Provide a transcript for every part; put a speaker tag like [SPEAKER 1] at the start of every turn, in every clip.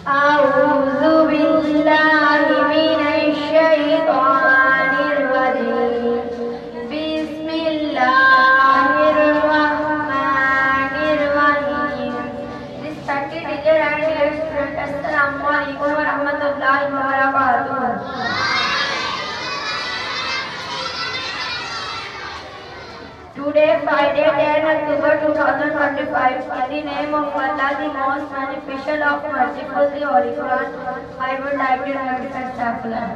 [SPEAKER 1] أعوذ بالله من الشيطان الرجيم بسم الله الرحمن الرحيم. Respected teacher and dear students, Assalamu alaikum wa rahmatullahi wa barakatuh. Today, Friday, 10 October 2025, in the name of Allah, the most beneficial of merciful, the Holy Quran, I would like to recite Astaghfirullah.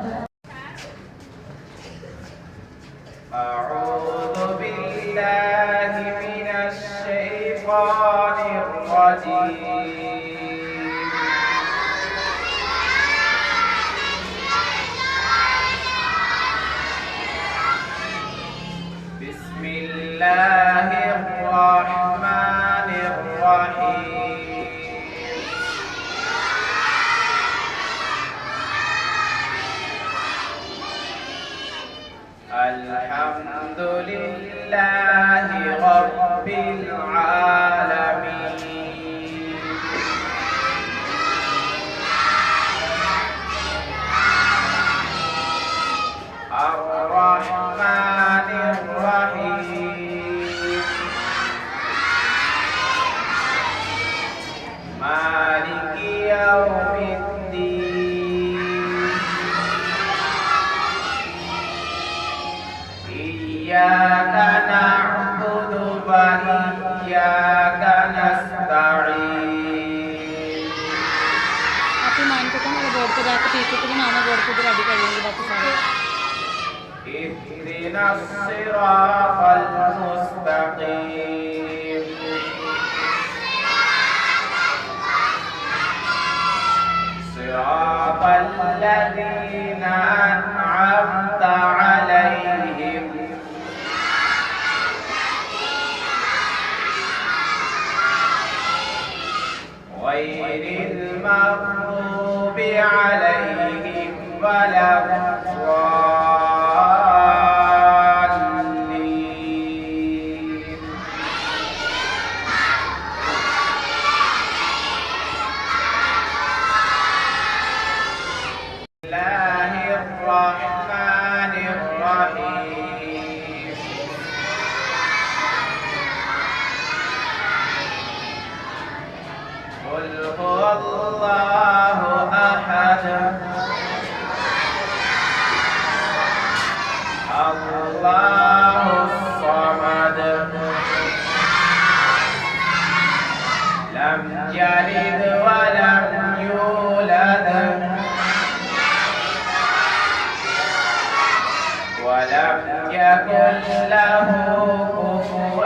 [SPEAKER 2] أعوذ بالله من الشيطان الرجيم. بسم الله الرحمن الرحيم. الحمد لله رب العالمين. الرحمن الرحيم. مالك يوم الدين. إياك نعبد وإياك نستعين.
[SPEAKER 3] आप ही मान को तो मेरे बोर्ड पे जाकर पीछे को भी नाना बोर्ड पे रेडी कर लेंगे बाकी सारे.
[SPEAKER 2] اهدنا الصراط المستقيم. صراط الذين أنعمت عليهم غير المغضوب عليهم ولا الضالين. بسم الله الرحمن الرحيم. قل هو الله أحد الله الصمد لم يلد ولم يولد ولم يكن له كفوا